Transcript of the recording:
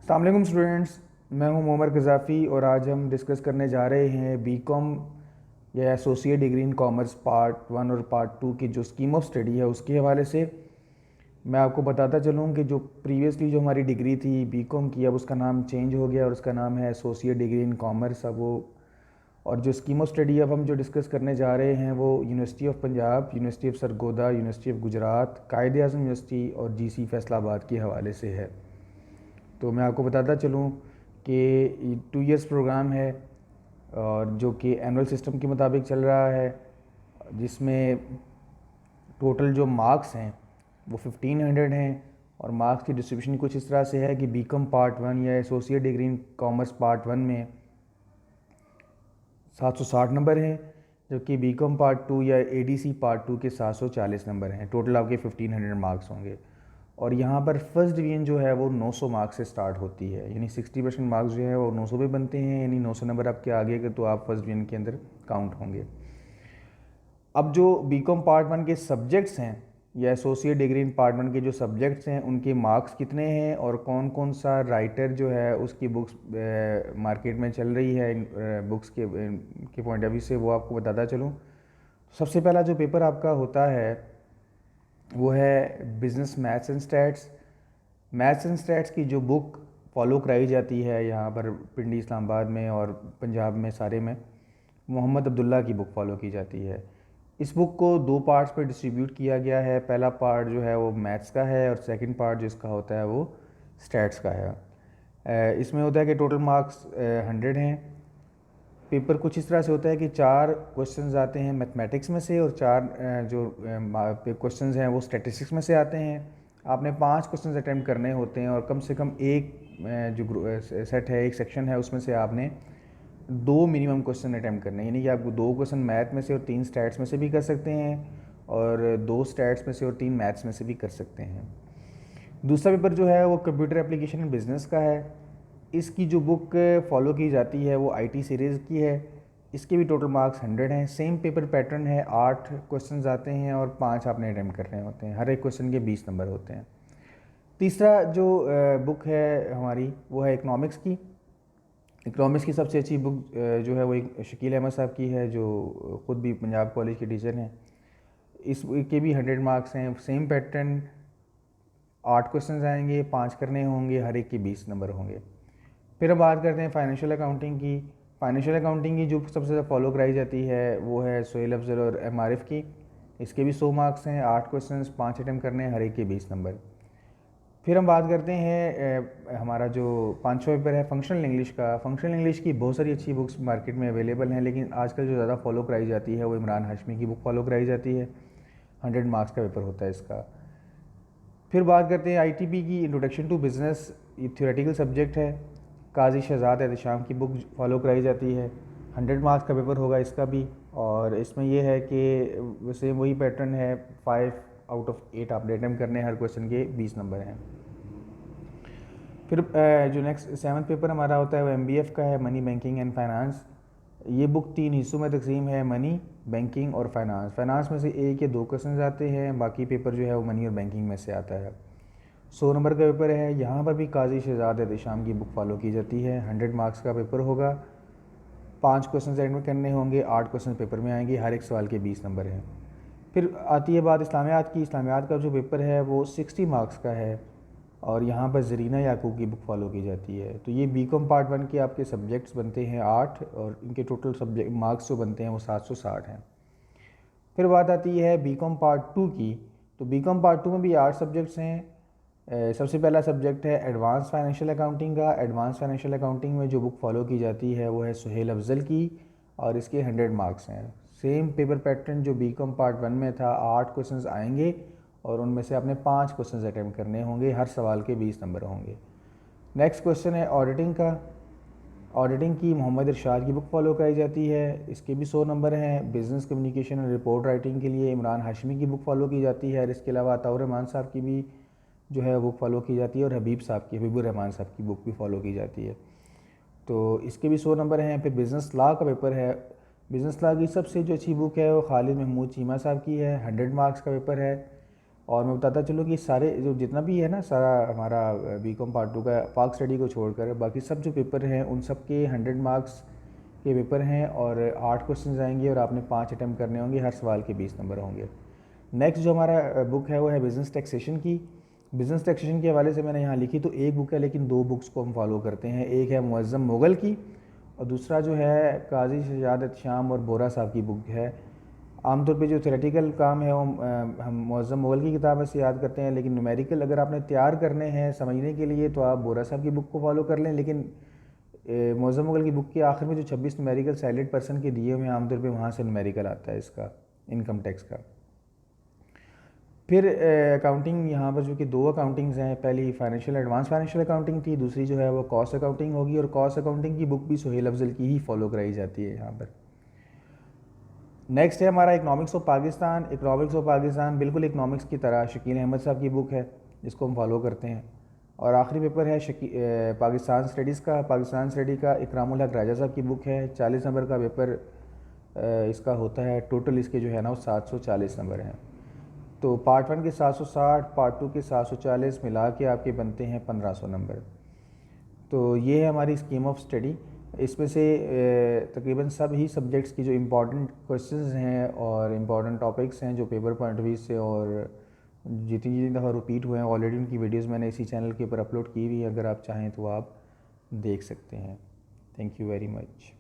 अस्सलाम वालेकुम स्टूडेंट्स, मैं हूं मोमर गज़ाफ़ी और आज हम डिस्कस करने जा रहे हैं बीकॉम या associate degree in commerce part 1 और पार्ट 2 की जो स्कीम ऑफ स्टडी है उसके हवाले से। मैं आपको बताता चलूं कि जो प्रीवियसली जो हमारी डिग्री थी बीकॉम की, अब उसका नाम चेंज हो गया और उसका नाम है एसोसिएट डिग्री इन कॉमर्स। अब वो और जो स्कीम ऑफ स्टडी अब हम जो डिस्कस करने जा रहे हैं वो university of Punjab, university of Sargodha, university of Gujarat, Quaid Azam university और जीसी फैसलाबाद के हवाले से है। तो मैं आपको बताता चलूँ कि 2 इयर्स प्रोग्राम है और जो कि एनुअल सिस्टम के मुताबिक चल रहा है, जिसमें टोटल जो मार्क्स हैं वो 1500 हैं और मार्क्स की डिस्ट्रीब्यूशन कुछ इस तरह से है कि बीकॉम पार्ट 1 या associate degree in commerce part 1 में 760 नंबर हैं, जबकि बीकॉम पार्ट 2 या एडीसी पार्ट 2 के 740 नंबर हैं। टोटल आपके 1500 मार्क्स होंगे और यहाँ पर फर्स्ट डिवीज़न जो है वो 900 मार्क्स से स्टार्ट होती है, यानी 60% मार्क्स जो है वो 900 पे बनते हैं, यानी 900 नंबर आपके आगे के तो आप फर्स्ट डिवीज़न के अंदर काउंट होंगे। अब जो बीकॉम पार्ट 1 के सब्जेक्ट्स हैं या एसोसिएट डिग्री इन पार्ट 1 के जो सब्जेक्ट्स हैं उनके मार्क्स कितने हैं और कौन कौन सा राइटर जो है उसकी बुक्स मार्केट में चल रही है बुक्स के पॉइंट ऑफ व्यू से, वो आपको बताता चलूँ। सबसे पहला जो पेपर आपका होता है वो है business maths and stats. Maths and stats की जो बुक फॉलो कराई जाती है यहाँ पर पिंडी इस्लामाबाद में और पंजाब में सारे में, मोहम्मद अब्दुल्ला की बुक फॉलो की जाती है। इस बुक को 2 पार्ट्स पे डिस्ट्रीब्यूट किया गया है। पहला पार्ट जो है वो मैथ्स का है और सेकंड पार्ट जिसका होता है वो स्टैट्स का है। इसमें होता है कि टोटल मार्क्स 100 हैं। पेपर कुछ इस तरह से होता है कि 4 क्वेश्चंस आते हैं मैथमेटिक्स में से और 4 जो क्वेश्चंस हैं वो स्टैटिस्टिक्स में से आते हैं। आपने 5 क्वेश्चंस अटैम्प्ट करने होते हैं और कम से कम एक जो सेट है, एक सेक्शन है, उसमें से आपने 2 मिनिमम क्वेश्चन अटैम्प्ट करने हैं, यानी कि आप 2 क्वेश्चन मैथ में से और 3 स्टैट्स में से भी कर सकते हैं और 2 स्टैट्स में से और 3 मैथ्स में से भी कर सकते हैं। दूसरा पेपर जो है वो कंप्यूटर एप्लीकेशन इन बिज़नेस का है। इसकी जो बुक फॉलो की जाती है वो आईटी सीरीज़ की है। इसके भी टोटल मार्क्स 100 हैं। सेम पेपर पैटर्न है, 8 क्वेश्चंस आते हैं और 5 आपने अटैम्प्ट करने होते हैं। हर एक क्वेश्चन के 20 नंबर होते हैं। तीसरा जो बुक है हमारी वो है इकनॉमिक्स की। इकनॉमिक्स की सबसे अच्छी बुक जो है वो एक शकील अहमद साहब की है, जो ख़ुद भी पंजाब कॉलेज के टीचर हैं। इस के भी 100 मार्क्स हैं। सेम पैटर्न, 8 क्वेश्चंस आएंगे, 5 करने होंगे, हर एक के 20 नंबर होंगे। फिर अब बात करते हैं फाइनेंशियल अकाउंटिंग की। फाइनेंशियल अकाउंटिंग की जो सबसे ज़्यादा फॉलो कराई जाती है वो है सुहेल अफजल और एमआरएफ की। इसके भी 100 मार्क्स हैं, 8 क्वेश्चंस, 5 अटैम्प्ट करने हैं, हर एक के 20 नंबर। फिर हम बात करते हैं हमारा जो 5वां पेपर है फंक्शनल इंग्लिश का। फंक्शनल इंग्लिश की बहुत सारी अच्छी बुक्स मार्केट में अवेलेबल हैं, लेकिन आजकल जो ज़्यादा फॉलो कराई जाती है वो इमरान हाशमी की बुक फॉलो कराई जाती है। 100 मार्क्स का पेपर होता है इसका। फिर बात करते हैं आईटीबी की, इंट्रोडक्शन टू बिज़नेस। ये थ्योरेटिकल सब्जेक्ट है। काजी शहजाद एहतशाम की बुक फॉलो कराई जाती है। 100 मार्क्स का पेपर होगा इसका भी। और इसमें यह है कि वैसे वही पैटर्न है, 5 आउट ऑफ 8 आपने अटैम्प्ट करने, हर क्वेश्चन के 20 नंबर हैं। फिर जो नेक्स्ट 7वां पेपर हमारा होता है वो एमबीएफ का है, मनी बैंकिंग एंड फाइनेंस। ये बुक 3 हिस्सों में तकसीम है, मनी, बैंकिंग और फाइनेंस। फाइनेंस में से 1 या 2 क्वेश्चन आते हैं, बाकी पेपर जो है वो मनी और बैंकिंग में से आता है। 100 नंबर का पेपर है। यहाँ पर भी काजी शहजाद एहतशाम की बुक फॉलो की जाती है। 100 मार्क्स का पेपर होगा, 5 क्वेश्चन अटेम्प्ट करने होंगे, 8 क्वेश्चन पेपर में आएंगे, हर एक सवाल के 20 नंबर हैं। फिर आती है बात इस्लामियात की। इस्लामियात का जो पेपर है वो 60 मार्क्स का है और यहाँ पर ज़रीना याकूब की बुक फॉलो की जाती है। तो ये बीकॉम पार्ट 1 के आपके सब्जेक्ट्स बनते हैं 8 और इनके टोटल सब्जेक्ट मार्क्स जो बनते हैं वो 760 हैं। फिर बात आती है बीकॉम पार्ट 2 की। तो बीकॉम पार्ट 2 में भी 8 सब्जेक्ट्स हैं। सबसे पहला सब्जेक्ट है एडवांस फाइनेंशियल अकाउंटिंग का। एडवांस फाइनेंशियल अकाउंटिंग में जो बुक फॉलो की जाती है वो है सुहेल अफजल की और इसके 100 मार्क्स हैं। सेम पेपर पैटर्न जो बीकॉम पार्ट 1 में था, 8 क्वेश्चंस आएंगे और उनमें से आपने 5 क्वेश्चंस अटैम्प्ट करने होंगे, हर सवाल के 20 नंबर होंगे। नेक्स्ट क्वेश्चन है ऑडिटिंग का। ऑडिटिंग की मोहम्मद इरशाद की बुक फॉलो कराई जाती है। इसके भी 100 नंबर हैं। बिज़नेस कम्युनिकेशन और रिपोर्ट राइटिंग के लिए इमरान हाशमी की बुक फॉलो की जाती है और इसके अलावा अताउर रहमान साहब की भी जो है बुक फॉलो की जाती है और हबीबुर रहमान साहब की बुक भी फॉलो की जाती है। तो इसके भी 100 नंबर हैं। फिर बिज़नेस लॉ का पेपर है। बिज़नेस लॉ की सबसे जो अच्छी बुक है वो खालिद महमूद चीमा साहब की है। 100 मार्क्स का पेपर है और मैं बताता चलूँ कि सारे जो जितना भी है ना सारा हमारा बीकॉम पार्ट 2 का पाक स्टडी को छोड़कर बाकी सब जो पेपर हैं उन सब के 100 मार्क्स के पेपर हैं और 8 क्वेश्चन आएंगे और आपने 5 अटैम्प्ट करने होंगे, हर सवाल के 20 नंबर होंगे। नेक्स्ट जो हमारा बुक है वो है बिज़नेस टैक्सेशन की। बिज़नेस टैक्सेशन के हवाले से मैंने यहाँ लिखी तो एक बुक है, लेकिन 2 बुक्स को हम फॉलो करते हैं। एक है मुअज़्ज़म मुग़ल की और दूसरा जो है काजी शजादत शाम और बोरा साहब की बुक है। आमतौर पे जो थ्योरेटिकल काम है वो हम मुअज़्ज़म मुग़ल की किताब से याद करते हैं, लेकिन न्यूमेरिकल अगर आपने तैयार करने हैं समझने के लिए तो आप बोरा साहब की बुक को फॉलो कर लें। लेकिन मुअज़्ज़म मुग़ल की बुक के आखिर में जो 26 न्यूमेरिकल सैलेड पर्सन के दिए हुए हैं आमतौर पे वहाँ से न्यूमेरिकल आता है इसका, इनकम टैक्स का। फिर अकाउंटिंग, यहाँ पर जो कि 2 अकाउंटिंग्स हैं, पहली फाइनेंशियल एडवांस फाइनेंशियल अकाउंटिंग थी, दूसरी जो है वो कॉस्ट अकाउंटिंग होगी। और कॉस्ट अकाउंटिंग की बुक भी सुहेल अफजल की ही फॉलो कराई जाती है यहाँ पर। नेक्स्ट है हमारा economics of Pakistan. Economics of Pakistan बिल्कुल इकनॉमिक्स की तरह शकील अहमद साहब की बुक है जिसको हम फॉलो करते हैं। और आखिरी पेपर है पाकिस्तान स्टडीज़ का। पाकिस्तान स्टडी का इकरामुल हक राजा साहब की बुक है। 40 नंबर का पेपर इसका होता है। टोटल इसके जो है ना वो 740 नंबर हैं। तो पार्ट 1 के 760, पार्ट 2 के 740 मिला के आपके बनते हैं 1500 नंबर। तो ये है हमारी स्कीम ऑफ स्टडी। इसमें से तकरीबन सब ही सब्जेक्ट्स की जो इम्पॉर्टेंट क्वेश्चंस हैं और इम्पॉर्टेंट टॉपिक्स हैं जो पेपर पॉइंट ऑफ व्यू से और जितनी जितनी दफ़ा रिपीट हुए हैं ऑलरेडी उनकी वीडियोस मैंने इसी चैनल के ऊपर अपलोड की हुई है, अगर आप चाहें तो आप देख सकते हैं। Thank you very much.